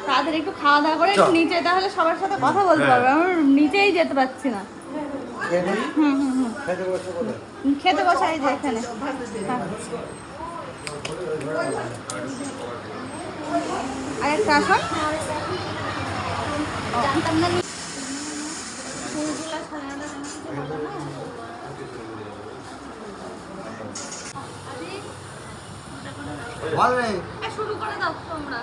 তাদের একটু খাওয়া দাওয়া করে একটু নিচে তাহলে সবার সাথে কথা বলতে পারবে। আমার নিচেই যেতে পারছি না। খেতে বসাই যে এখানে। আর একটা আসন শুরু করে দাও তোমরা।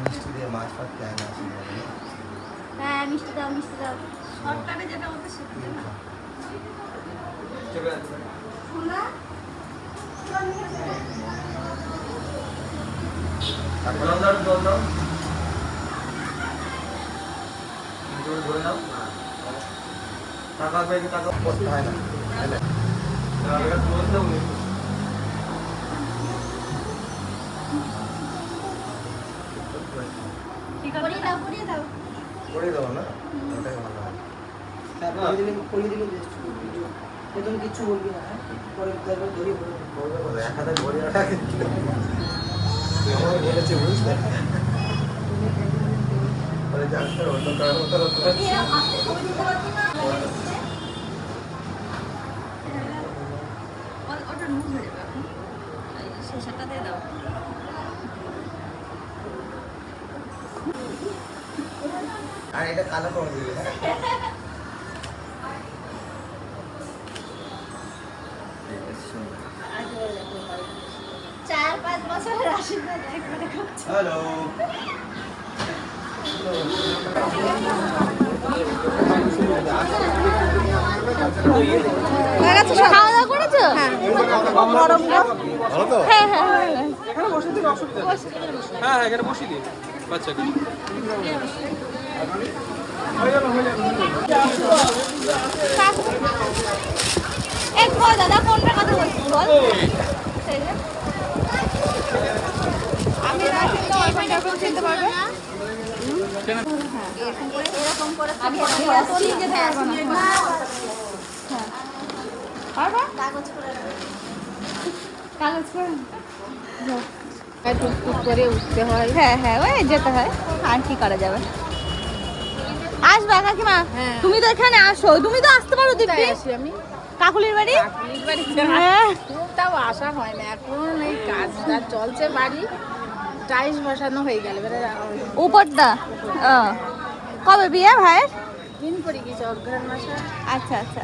মিষ্টি দিয়ে মাছ ফাছ দেয় না। হ্যাঁ মিষ্টি দাও, মিষ্টি দাও। শর্টকাটে যেটা বলতে সেটা না। টাকা পেয়ে টাকা করতে হয় না। করে দেবো না, ওটাই ভালো হয়। কিছু বলবি না, পরে ধরি বলবে এক হাতে ঘড়ি রাখা বলেছে বুঝলে যাচ্ছে অন্য কারণ আর এটা কালো করে দিবি। 4-5 বছরের আশীর্বাদ একবারে খাচ্ছি। হ্যালো খাওয়া দাওয়া করেছো? হ্যাঁ হ্যাঁ হ্যাঁ হ্যাঁ এখানে বসিয়ে দিন বাচ্চাকে। এই বল দাদা কোনটা কথা বলছিস বল। সেই যে। আমি না চিনতে ওইখানটা এখন চিনতে পারবে? এরকম করে আমি আসছি যেতে পারবো না। হ্যাঁ পারবা? কাগজ করে টুকটুক করে উঠতে হয়। হ্যাঁ হ্যাঁ ওই যেতে হয় আর কি করা যাবে। আসবা কাকিমা তুমি তো এখানে আসো, তুমি তো আসতে পারো দিব্যি। আসি আমি কাকুলির বাড়ি কাকুলির বাড়িতে হ্যাঁ তাও আসা হয় না এখন, এই কাজটা চলছে, বাড়ি টাইলস বসানো হয়ে গেল এবারে উপরটা ও কবে বিয়ে ভাইয়ের? দিন পড়ে গেছে অগ্রহণ মাসে আচ্ছা আচ্ছা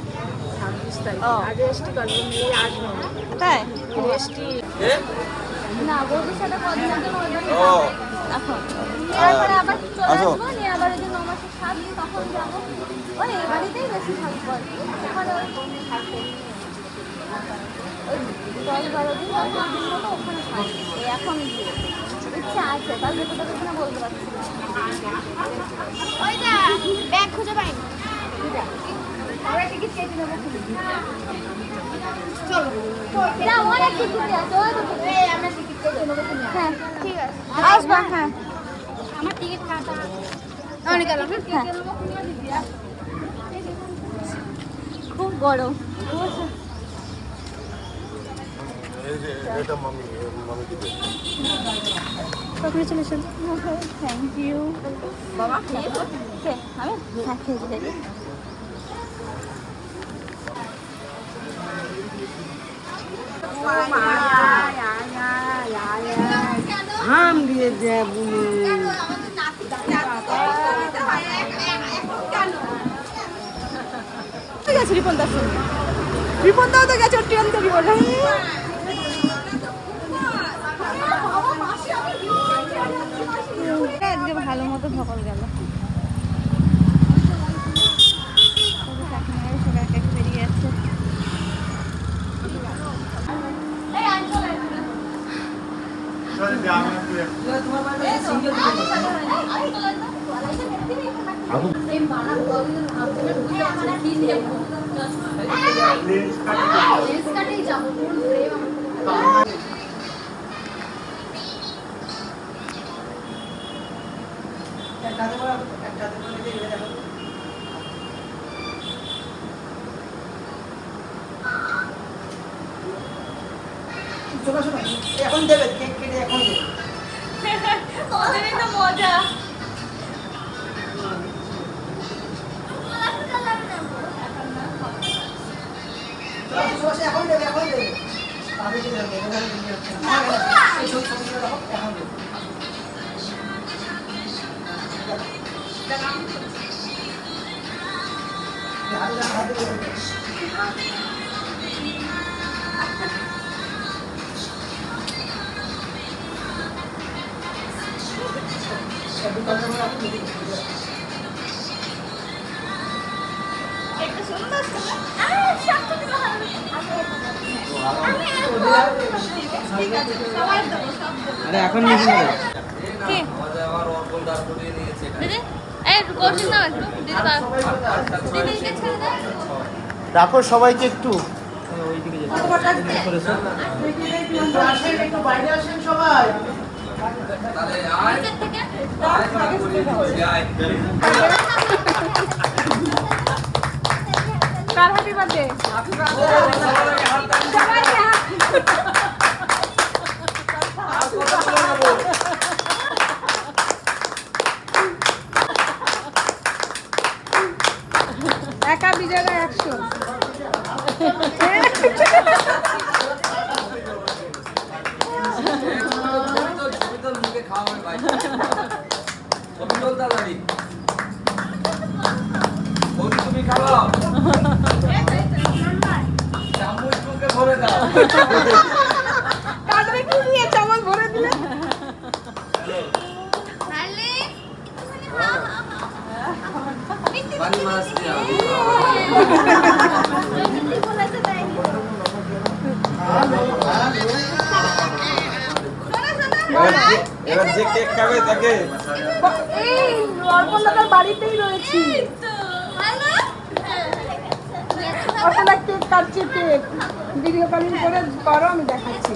26 তারিখ। ও। আর রেস্টি করবো মেয়ে আসবে না, তাই রেস্টি না বৌদির সাথে কদিন আগে ওই বাড়ি ও যাবো এখন। তারপরে আবার চলে আসো। আসবো, নিয়ে আবার ওই যে 9 মাসের স্বাদ নিয়ে তখন যাবো। ওই এই বাড়িতেই বেশি থাকবো আর কি। ওখানে ওই থাকবো ওই 10-12 দিন বা 5 দিন মতো ওখানে থাকবো। এই এখন ইচ্ছা আছে, তার ভেতরে ওখানে বলতে পারছি না। ওইটা ব্যাগ খুঁজে পাইনি। আমরা টিকিট কেটে নেবো। চলো না অনেক টিকিট আছে, ওই তো আমরা টিকিট কেটে নেবো। হ্যাঁ ঠিক আছে আসবা। হ্যাঁ আমার টিকিট কাটা অনেক গেল। খুব গরম। এটা মামি মামিকে দে কংগ্রেচুলেশন। থ্যাংক ইউ বাবা। কে আমি? হ্যাঁ খেয়েছি দেখি। হাম দিয়ে দেব গেছে রিপনদার সঙ্গে, রিপনদাও তো গেছে ট্রেন থেকে বলে। আজকে ভালো মতো ধকল গেল। বেরিয়ে যাচ্ছে। এখন দেবে কেক কেটে এখন দেবে। ওদেরই তো মজা। এখন দেবে এখন দেবে। আমি কি দেবে এই সব ছবিগুলো রাখো, এখন দেবে। হাতে দেবে। একটা সুন্দর সুন্দর সব থেকে ভালো। ঠিক আছে সবাই দেবো সব দেবো। আরে এখন নিবি না কি দিদি এই করছিস না একটু দিদি বা দিদিকে ছেড়ে দে। রাখো সবাইকে একটু আসেন একটু বাইরে আসেন সবাই। নিচের থেকে কার হ্যাপি বার্থডে? একা বিজয়রা 100। তুমি খাওয়াও চামচ মুখে ভরে দাও। কাটবে কি দিয়ে চামচ ভরে দিলে এবার যে কেক খাবে তাকে এই অর্পণদার বাড়িতেই রয়েছি অর্পণদা কেক কাটছে কেক ভিডিও কলিং করে করো আমি দেখাচ্ছি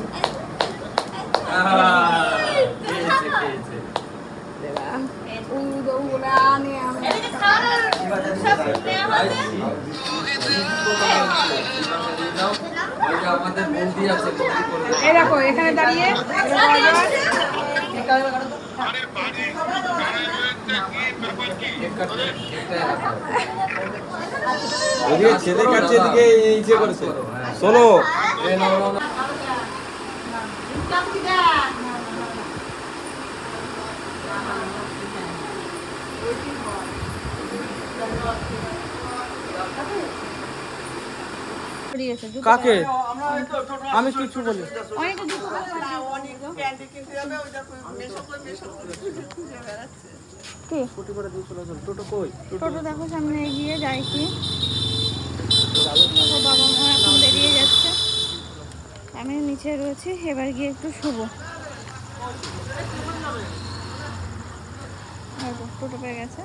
এই দেখো এখানে দাঁড়িয়ে ওদিকে ছেলে কাটছে এদিকে ইচ্ছে করেছে শোনো কাকে আমি কিছু বলি টোটো দেখো সামনে এগিয়ে যায় কি বাবা মা এখন বেরিয়ে যাচ্ছে আমি নিচে রয়েছি এবার গিয়ে একটু শুবো টোটো পেয়ে গেছে